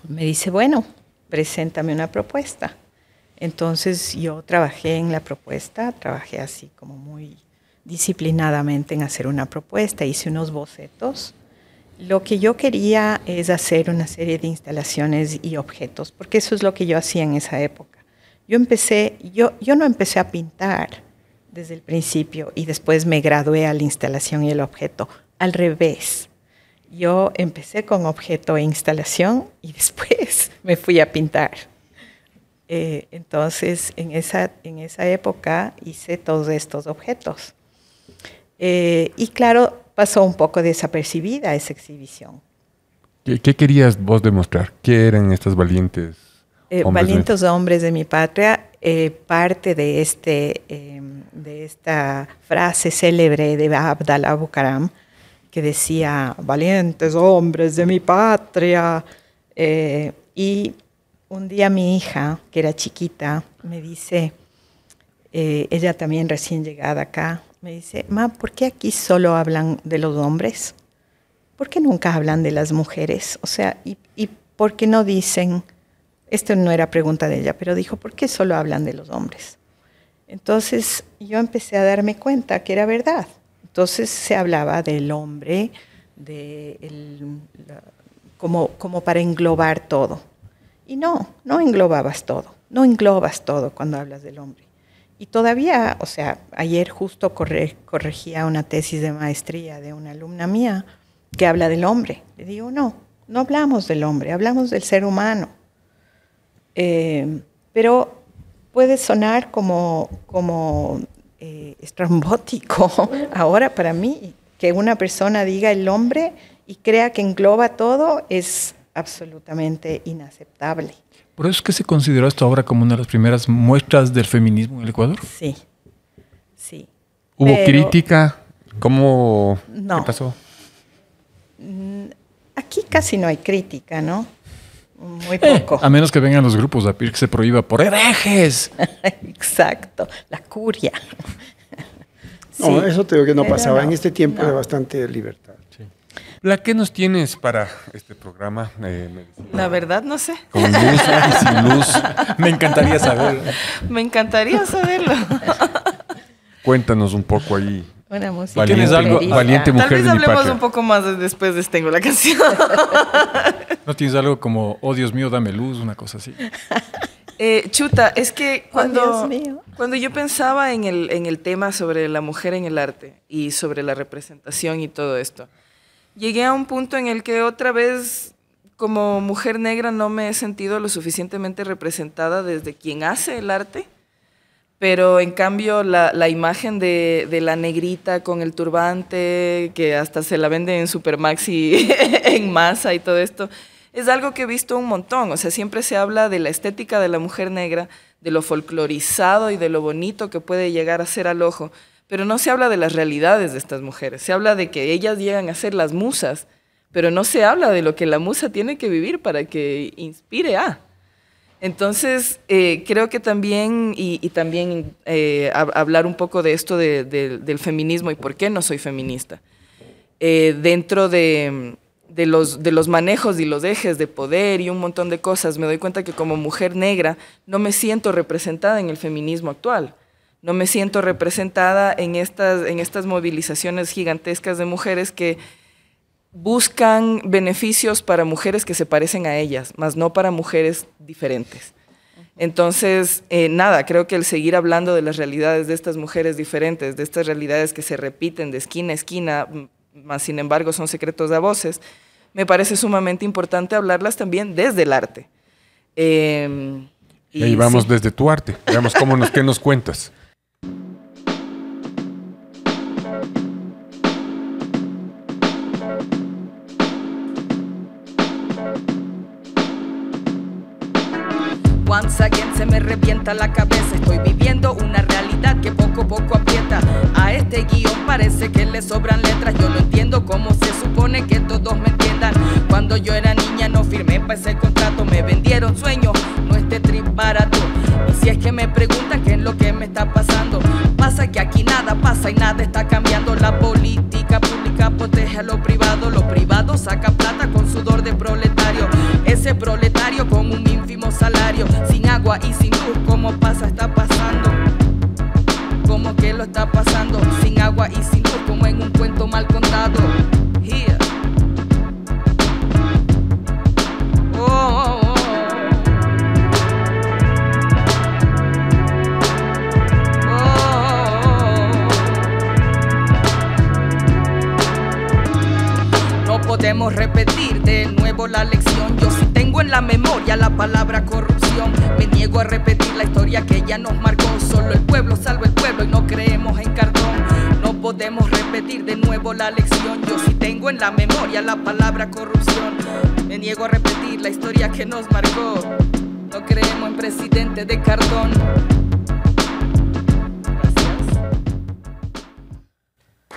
dice, bueno, preséntame una propuesta. Entonces yo trabajé en la propuesta, trabajé así como muy disciplinadamente en hacer una propuesta, hice unos bocetos. Lo que yo quería es hacer una serie de instalaciones y objetos, porque eso es lo que yo hacía en esa época. Yo no empecé a pintar desde el principio y después me gradué a la instalación y el objeto. Al revés. Yo empecé con objeto e instalación y después me fui a pintar. Entonces, en esa época hice todos estos objetos. Y claro, pasó un poco desapercibida esa exhibición. ¿Qué querías vos demostrar? ¿Qué eran estas valientes hombres? Valientes hombres de mi patria, parte de esta frase célebre de Abdal Abu Karam, que decía, valientes hombres de mi patria. Y un día mi hija, que era chiquita, me dice, ella también recién llegada acá, me dice, ma, ¿por qué aquí solo hablan de los hombres? ¿Por qué nunca hablan de las mujeres? O sea, ¿y por qué no dicen? Esto no era pregunta de ella, pero dijo, ¿por qué solo hablan de los hombres? Entonces yo empecé a darme cuenta que era verdad. Entonces se hablaba del hombre, como para englobar todo. Y no englobabas todo. No englobas todo cuando hablas del hombre. Y todavía, o sea, ayer justo corregía una tesis de maestría de una alumna mía que habla del hombre. Le digo, no hablamos del hombre, hablamos del ser humano. Pero puede sonar como estrambótico ahora para mí, que una persona diga el hombre y crea que engloba todo es absolutamente inaceptable. ¿Por eso es que se consideró esto ahora como una de las primeras muestras del feminismo en el Ecuador? Sí. ¿Hubo crítica? ¿Cómo? No. ¿Qué pasó? Aquí casi no hay crítica, ¿no? Muy poco. A menos que vengan los grupos a pedir que se prohíba por herejes. Exacto, la curia. No, eso te digo que no Pero pasaba. no, En este tiempo no. de bastante libertad. Bla, ¿qué nos tienes para este programa? Me decía, La verdad, no sé. con luz y sin luz. Me encantaría saber. Me encantaría saberlo. Cuéntanos un poco ahí. Una música. Valiente, ¿Tienes algo? valiente Tal mujer vez de mi hablemos patria. un poco más después de Tengo la canción. ¿No tienes algo como, oh Dios mío, dame luz, una cosa así? Chuta, es que Dios mío. cuando yo pensaba en el tema sobre la mujer en el arte y sobre la representación y todo esto, llegué a un punto en el que otra vez, como mujer negra, no me he sentido lo suficientemente representada desde quien hace el arte, pero en cambio la imagen de la negrita con el turbante, que hasta se la vende en Supermaxi en masa y todo esto, es algo que he visto un montón. O sea, siempre se habla de la estética de la mujer negra, de lo folclorizado y de lo bonito que puede llegar a ser al ojo, pero no se habla de las realidades de estas mujeres. Se habla de que ellas llegan a ser las musas, pero no se habla de lo que la musa tiene que vivir para que inspire a. Entonces, creo que también, y también hablar un poco de esto del feminismo y por qué no soy feminista. Dentro de los manejos y los ejes de poder y un montón de cosas, me doy cuenta que como mujer negra no me siento representada en el feminismo actual. No me siento representada en estas movilizaciones gigantescas de mujeres que buscan beneficios para mujeres que se parecen a ellas, más no para mujeres diferentes. Entonces, nada, creo que el seguir hablando de las realidades de estas mujeres diferentes, de estas realidades que se repiten de esquina a esquina, más sin embargo son secretos a voces, me parece sumamente importante hablarlas también desde el arte. Y ahí vamos sí. Desde tu arte. Veamos qué nos cuentas. Once again se me revienta la cabeza. Estoy viviendo una realidad que poco a poco aprieta. A este guión parece que le sobran letras. Yo no entiendo cómo se supone que todos me entiendan. Cuando yo era niña no firmé para ese contrato. Me vendieron sueños, no este trip barato. Y si es que me preguntan qué es lo que me está pasando, pasa que aquí nada pasa y nada está cambiando. La política pública protege a lo privado saca plata con sudor de proletario. Ese proletario con un ínfimo salario, sin agua y sin luz, ¿cómo pasa? Está pasando. ¿Cómo que lo está pasando? Sin agua y sin luz, como en un cuento mal contado. Here. Oh, oh, oh. No podemos repetir de nuevo la lección. Yo sí tengo en la memoria la palabra corrupción. Me niego a repetir la historia que ella nos marcó. Solo el pueblo salva el pueblo y no creemos en cartón. No podemos repetir de nuevo la lección. Yo sí tengo en la memoria la palabra corrupción. Me niego a repetir la historia que nos marcó. No creemos en presidente de cartón.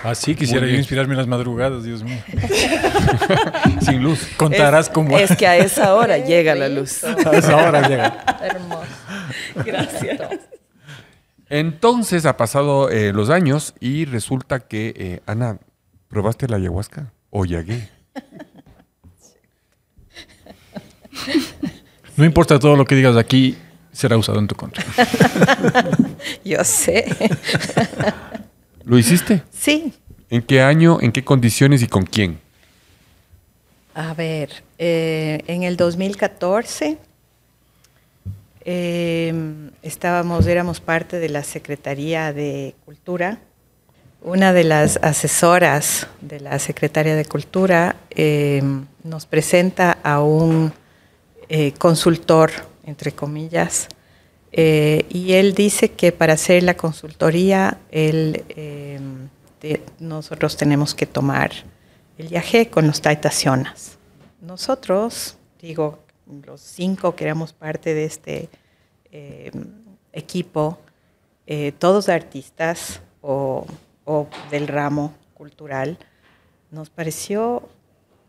Así quisiera yo inspirarme en las madrugadas, Dios mío. Sin luz. Contarás cómo... Es que a esa hora llega la luz. A esa hora llega. Hermoso. Gracias. Entonces ha pasado los años y resulta que, Ana, ¿probaste la ayahuasca o yagué? No importa todo lo que digas aquí, será usado en tu contra. Yo sé. ¿Lo hiciste? Sí. ¿En qué año, en qué condiciones y con quién? A ver, en el 2014 éramos parte de la Secretaría de Cultura. Una de las asesoras de la Secretaría de Cultura nos presenta a un consultor, entre comillas, y él dice que para hacer la consultoría nosotros tenemos que tomar el yagé con los taitacionas. Nosotros, digo, los 5 que éramos parte de este equipo, todos artistas o del ramo cultural, nos pareció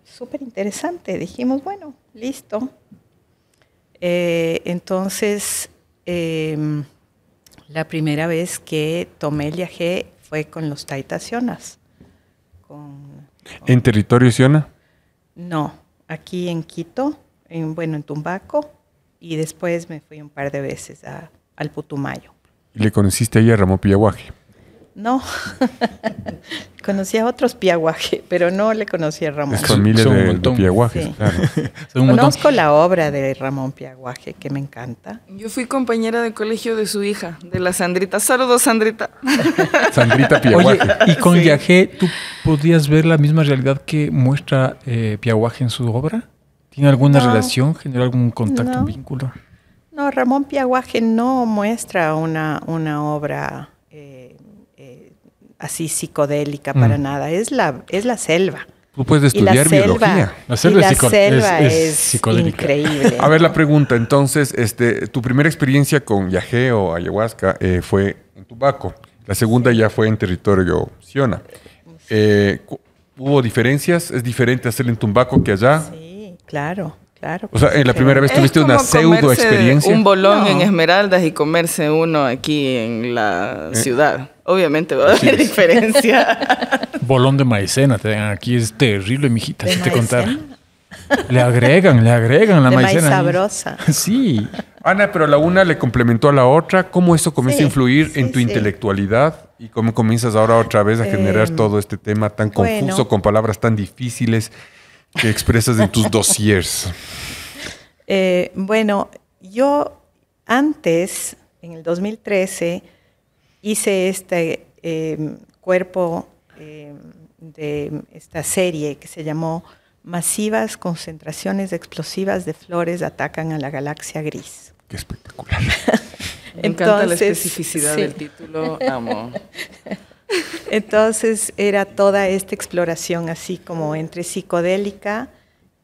súper interesante. Dijimos, bueno, listo. Entonces, la primera vez que tomé el yagé fue con los taitacionas. ¿En territorio Siona? No, aquí en Quito, en Tumbaco, y después me fui un par de veces al Putumayo. ¿Y le conociste ahí a Ramón Piaguaje? No, conocí a otros Piaguaje, pero no le conocí a Ramón. Es familia de Piaguajes, sí. Claro. Conozco la obra de Ramón Piaguaje, que me encanta. Yo fui compañera de colegio de su hija, de la Sandrita. Saludos, Sandrita. Sandrita Piaguaje. Oye, y con yagé, ¿tú podías ver la misma realidad que muestra Piaguaje en su obra? ¿Tiene alguna relación? ¿Genera algún contacto, un vínculo? No, Ramón Piaguaje no muestra una obra así psicodélica para nada. Es la selva. Tú puedes estudiar biología. La selva es psicodélica. Increíble. A ver, la pregunta. Entonces, tu primera experiencia con yagé o ayahuasca fue en Tumbaco. La segunda ya fue en territorio Siona. ¿Hubo diferencias? ¿Es diferente hacerlo en Tumbaco que allá? Sí, claro. Claro. O sea, en la primera vez tuviste una pseudo experiencia. Un bolón en Esmeraldas y comerse uno aquí en la ciudad. Obviamente va a haber diferencia. Bolón de maicena, te dan aquí, es terrible, mijita, si te contara. Le agregan la de maicena. maíz sabrosa. Sí. Ana, pero la una le complementó a la otra. ¿Cómo eso comienza a influir en tu intelectualidad? ¿Y cómo comienzas ahora otra vez a generar todo este tema tan confuso, con palabras tan difíciles que expresas en tus dossiers? Bueno, yo antes, en el 2013, hice este cuerpo de esta serie que se llamó Masivas concentraciones explosivas de flores atacan a la galaxia gris. Qué espectacular. Me encanta la especificidad del título, amo. Entonces era toda esta exploración así como entre psicodélica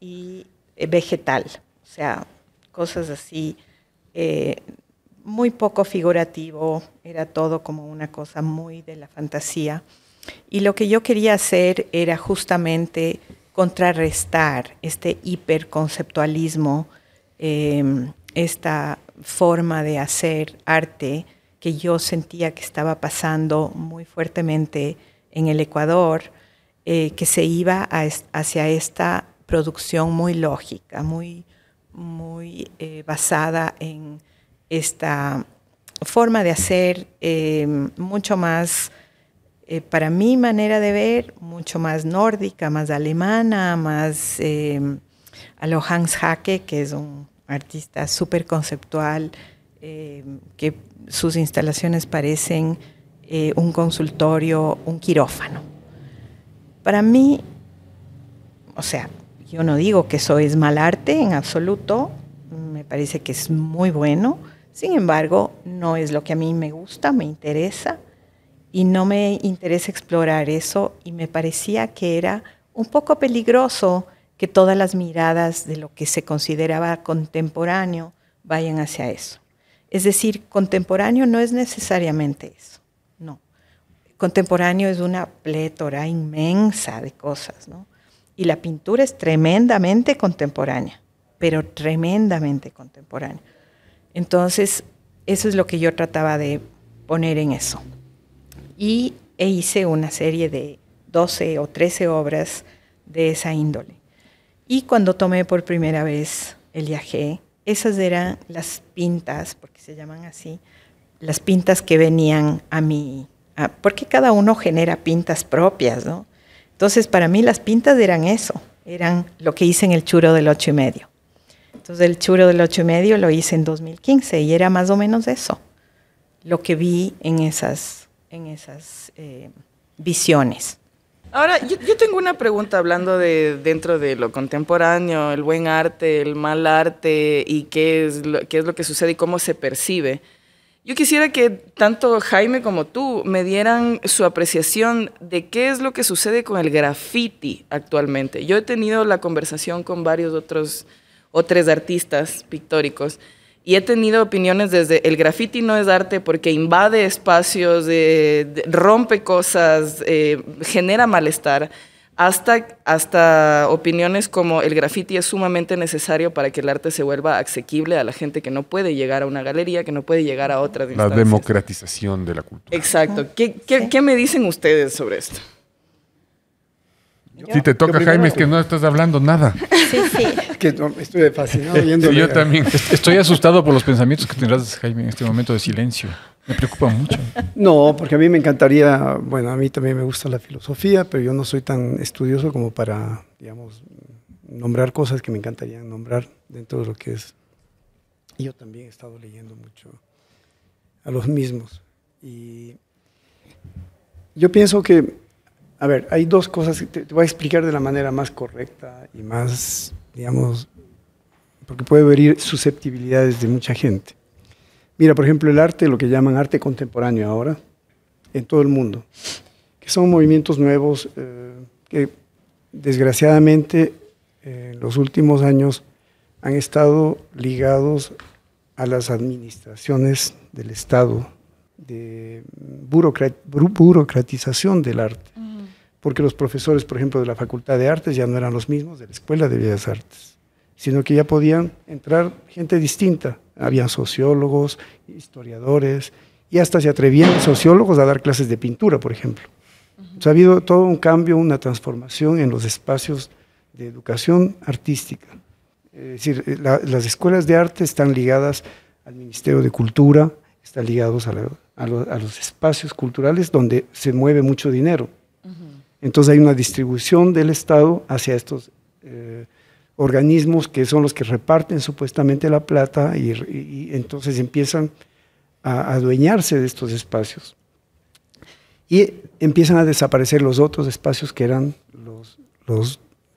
y vegetal, o sea, cosas así, muy poco figurativo, era todo como una cosa muy de la fantasía. Y lo que yo quería hacer era justamente contrarrestar este hiperconceptualismo, esta forma de hacer arte que yo sentía que estaba pasando muy fuertemente en el Ecuador, que se iba hacia esta producción muy lógica, muy basada en esta forma de hacer mucho más, para mi manera de ver, mucho más nórdica, más alemana, más a lo Hans Hacke, que es un artista súper conceptual, que sus instalaciones parecen un consultorio, un quirófano. Para mí, o sea, yo no digo que eso es mal arte en absoluto, me parece que es muy bueno, sin embargo, no es lo que a mí me gusta, me interesa, y no me interesa explorar eso, y me parecía que era un poco peligroso que todas las miradas de lo que se consideraba contemporáneo vayan hacia eso. Es decir, contemporáneo no es necesariamente eso, no. Contemporáneo es una plétora inmensa de cosas, ¿no? Y la pintura es tremendamente contemporánea, pero tremendamente contemporánea. Entonces, eso es lo que yo trataba de poner en eso. E hice una serie de 12 o 13 obras de esa índole. Y cuando tomé por primera vez el viaje, esas eran las pintas, porque se llaman así, las pintas que venían a mí, porque cada uno genera pintas propias, ¿no? Entonces, para mí las pintas eran eso, eran lo que hice en el Churo del 8,5. Entonces, el Churo del 8,5 lo hice en 2015 y era más o menos eso, lo que vi en esas visiones. Ahora, yo tengo una pregunta hablando de dentro de lo contemporáneo, el buen arte, el mal arte y qué es lo que sucede y cómo se percibe. Yo quisiera que tanto Jaime como tú me dieran su apreciación de qué es lo que sucede con el graffiti actualmente. Yo he tenido la conversación con varios otros artistas pictóricos y he tenido opiniones desde el graffiti no es arte porque invade espacios, rompe cosas, genera malestar, hasta opiniones como el graffiti es sumamente necesario para que el arte se vuelva asequible a la gente que no puede llegar a una galería, que no puede llegar a otras instancias. La democratización de la cultura. Exacto. ¿Qué me dicen ustedes sobre esto? Si te toca, Jaime, es que no estás hablando nada. Sí. Es que estoy fascinado viendo. Sí, yo también. Estoy asustado por los pensamientos que tendrás, Jaime, en este momento de silencio. Me preocupa mucho. No, porque a mí me encantaría, bueno, a mí también me gusta la filosofía, pero yo no soy tan estudioso como para, digamos, nombrar cosas que me encantaría nombrar dentro de lo que es. Y yo también he estado leyendo mucho a los mismos. Y yo pienso que, a ver, hay dos cosas que te voy a explicar de la manera más correcta y más, digamos, porque puede haber susceptibilidades de mucha gente. Mira, por ejemplo, el arte, lo que llaman arte contemporáneo ahora, en todo el mundo, que son movimientos nuevos que desgraciadamente en los últimos años han estado ligados a las administraciones del Estado burocratización del arte. Porque los profesores, por ejemplo, de la Facultad de Artes ya no eran los mismos de la Escuela de Bellas Artes, sino que ya podían entrar gente distinta. Habían sociólogos, historiadores, y hasta se atrevían sociólogos a dar clases de pintura, por ejemplo. O sea, ha habido todo un cambio, una transformación en los espacios de educación artística. Es decir, las escuelas de arte están ligadas al Ministerio de Cultura, están ligados a los espacios culturales donde se mueve mucho dinero. Entonces hay una distribución del Estado hacia estos organismos que son los que reparten supuestamente la plata y entonces empiezan a adueñarse de estos espacios. Y empiezan a desaparecer los otros espacios que eran los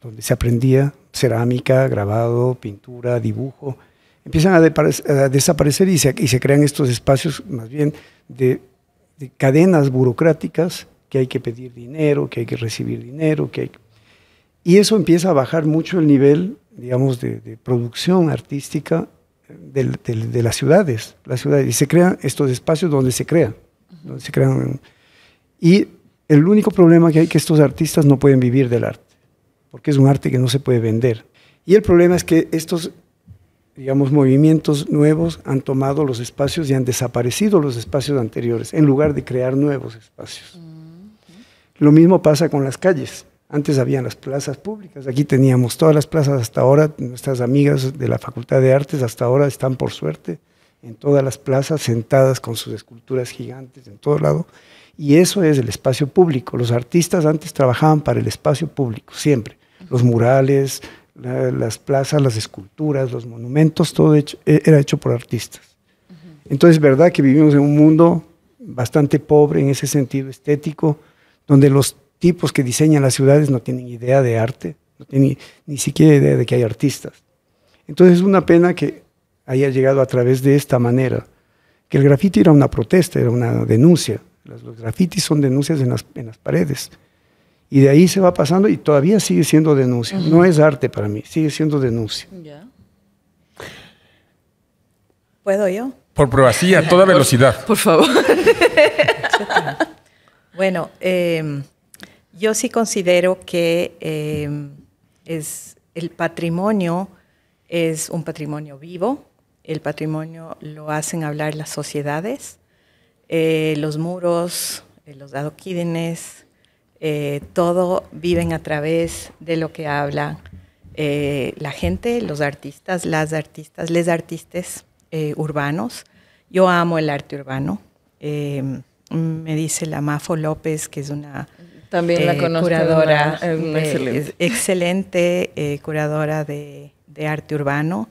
donde se aprendía cerámica, grabado, pintura, dibujo. Empiezan a desaparecer y se crean estos espacios más bien de cadenas burocráticas, que hay que pedir dinero, que hay que recibir dinero, y eso empieza a bajar mucho el nivel, digamos, de producción artística de las ciudades. Y se crean estos espacios donde se crean. Y el único problema que hay es que estos artistas no pueden vivir del arte, porque es un arte que no se puede vender. Y el problema es que estos, digamos, movimientos nuevos han tomado los espacios y han desaparecido los espacios anteriores, en lugar de crear nuevos espacios. Lo mismo pasa con las calles. Antes habían las plazas públicas, aquí teníamos todas las plazas hasta ahora. Nuestras amigas de la Facultad de Artes hasta ahora están, por suerte, en todas las plazas, sentadas con sus esculturas gigantes en todo lado, y eso es el espacio público. Los artistas antes trabajaban para el espacio público, siempre. Los murales, las plazas, las esculturas, los monumentos, todo era hecho por artistas. Entonces, es verdad que vivimos en un mundo bastante pobre en ese sentido estético, donde los tipos que diseñan las ciudades no tienen idea de arte, no tienen ni siquiera idea de que hay artistas. Entonces es una pena que haya llegado a través de esta manera, que el grafiti era una protesta, era una denuncia. Los grafitis son denuncias en las paredes. Y de ahí se va pasando y todavía sigue siendo denuncia. No es arte para mí, sigue siendo denuncia. Ya. ¿Puedo yo? Por prueba, sí, a toda velocidad. Por favor. Bueno, yo sí considero que el patrimonio es un patrimonio vivo. El patrimonio lo hacen hablar las sociedades, los muros, los adoquines, todo viven a través de lo que habla la gente, los artistas, les artistas urbanos. Yo amo el arte urbano. Me dice la Mafo López, que es una también la conozco, curadora, excelente curadora de arte urbano,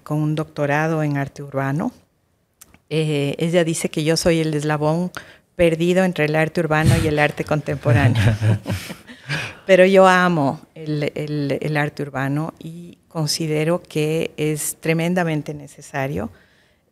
con un doctorado en arte urbano. Ella dice que yo soy el eslabón perdido entre el arte urbano y el arte contemporáneo. Pero yo amo el arte urbano y considero que es tremendamente necesario.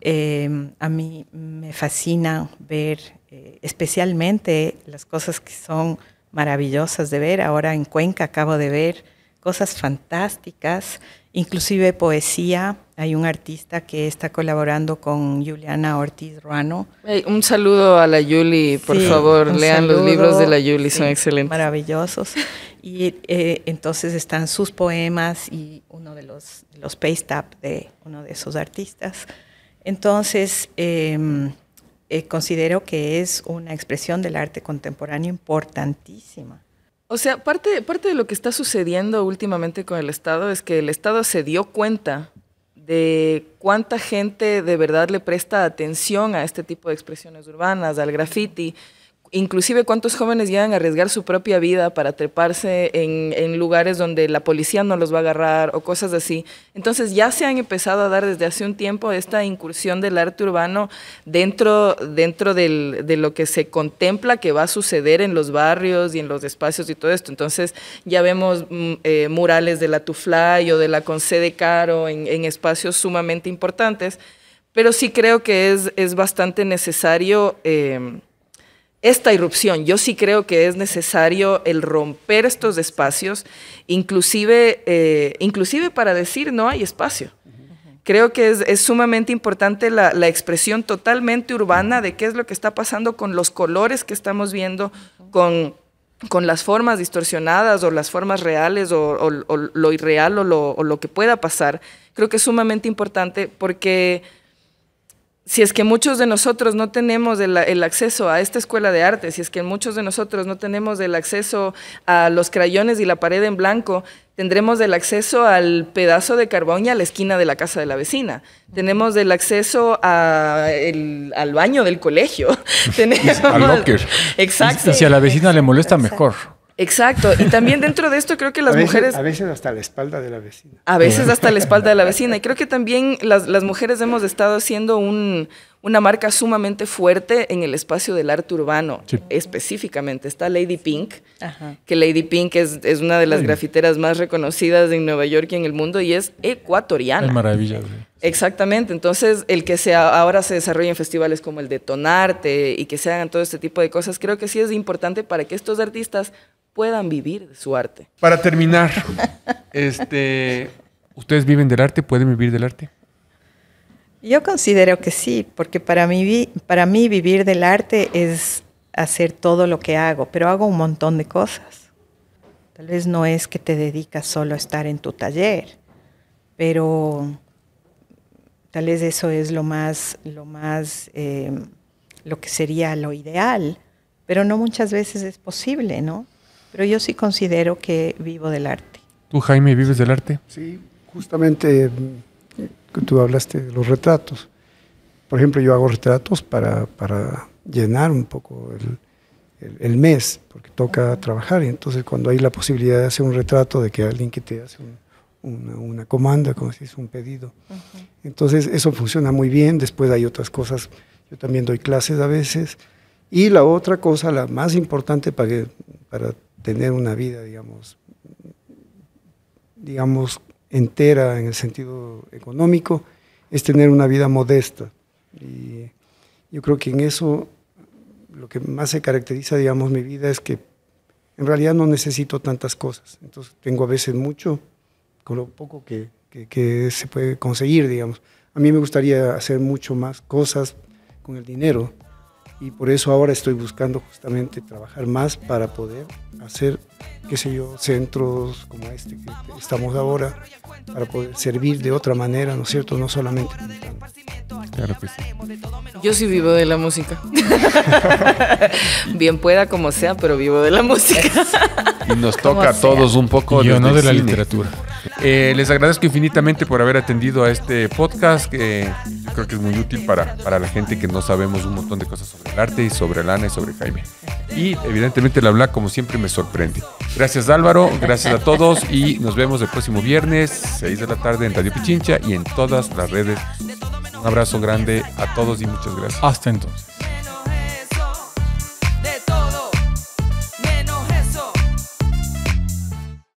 A mí me fascina ver especialmente las cosas que son maravillosas de ver. Ahora en Cuenca acabo de ver cosas fantásticas, inclusive poesía. Hay un artista que está colaborando con Juliana Ortiz Ruano. Hey, un saludo a la Yuli, por favor, lean los libros de la Yuli, son excelentes. Maravillosos. Y entonces están sus poemas y uno de los paste up de uno de esos artistas. Entonces, considero que es una expresión del arte contemporáneo importantísima. O sea, parte de lo que está sucediendo últimamente con el Estado es que el Estado se dio cuenta de cuánta gente de verdad le presta atención a este tipo de expresiones urbanas, al graffiti. Inclusive cuántos jóvenes llegan a arriesgar su propia vida para treparse en lugares donde la policía no los va a agarrar o cosas así. Entonces ya se han empezado a dar desde hace un tiempo esta incursión del arte urbano dentro de lo que se contempla que va a suceder en los barrios y en los espacios y todo esto. Entonces ya vemos murales de la Tuflay o de la Conce de Caro en espacios sumamente importantes, pero sí creo que es bastante necesario esta irrupción. Yo sí creo que es necesario el romper estos espacios, inclusive para decir no hay espacio. Creo que es sumamente importante la expresión totalmente urbana de qué es lo que está pasando con los colores que estamos viendo, con las formas distorsionadas o las formas reales o lo irreal o lo que pueda pasar. Creo que es sumamente importante porque si es que muchos de nosotros no tenemos el acceso a esta escuela de arte, si es que muchos de nosotros no tenemos el acceso a los crayones y la pared en blanco, tendremos el acceso al pedazo de carbón y a la esquina de la casa de la vecina. Tenemos el acceso al baño del colegio. Tenemos al locker. Exacto. Y si a la vecina le molesta, mejor. Exacto. Y también dentro de esto creo que las mujeres... A veces hasta la espalda de la vecina. A veces hasta la espalda de la vecina. Y creo que también las mujeres hemos estado haciendo una marca sumamente fuerte en el espacio del arte urbano. Sí. Específicamente está Lady Pink, que Lady Pink es una de las grafiteras más reconocidas en Nueva York y en el mundo y es ecuatoriana. Es maravilla. Exactamente. Entonces, el que ahora se desarrollen festivales como el de Tonarte y que se hagan todo este tipo de cosas, creo que sí es importante para que estos artistas puedan vivir de su arte. Para terminar, ¿ustedes viven del arte? ¿Pueden vivir del arte? Yo considero que sí, porque para mí vivir del arte es hacer todo lo que hago, pero hago un montón de cosas. Tal vez no es que te dedicas solo a estar en tu taller, pero tal vez eso es lo que sería lo ideal, pero no muchas veces es posible, ¿no? Pero yo sí considero que vivo del arte. ¿Tú, Jaime, vives del arte? Sí, justamente que tú hablaste de los retratos. Por ejemplo, yo hago retratos para llenar un poco el mes, porque toca trabajar. Y entonces cuando hay la posibilidad de hacer un retrato, de que alguien que te hace una comanda, como si es un pedido. Entonces eso funciona muy bien. Después hay otras cosas. Yo también doy clases a veces. Y la otra cosa, la más importante para tener una vida, digamos, entera en el sentido económico, es tener una vida modesta. Y yo creo que en eso lo que más se caracteriza, digamos, mi vida es que en realidad no necesito tantas cosas. Entonces tengo a veces mucho con lo poco que se puede conseguir, digamos. A mí me gustaría hacer mucho más cosas con el dinero. Y por eso ahora estoy buscando justamente trabajar más para poder hacer, qué sé yo, centros como este que estamos ahora, para poder servir de otra manera, ¿no es cierto? No solamente pintando. Claro que sí. Yo sí vivo de la música. Bien pueda como sea, pero vivo de la música. Y nos toca a todos un poco. Yo no de la cine. literatura. Les agradezco infinitamente por haber atendido a este podcast, que yo creo que es muy útil para la gente que no sabemos un montón de cosas sobre el arte y sobre Lana y sobre Jaime. Y evidentemente el hablar, como siempre, me sorprende. Gracias, Álvaro, gracias a todos y nos vemos el próximo viernes, 6 de la tarde en Radio Pichincha y en todas las redes. Un abrazo grande a todos y muchas gracias. Hasta entonces.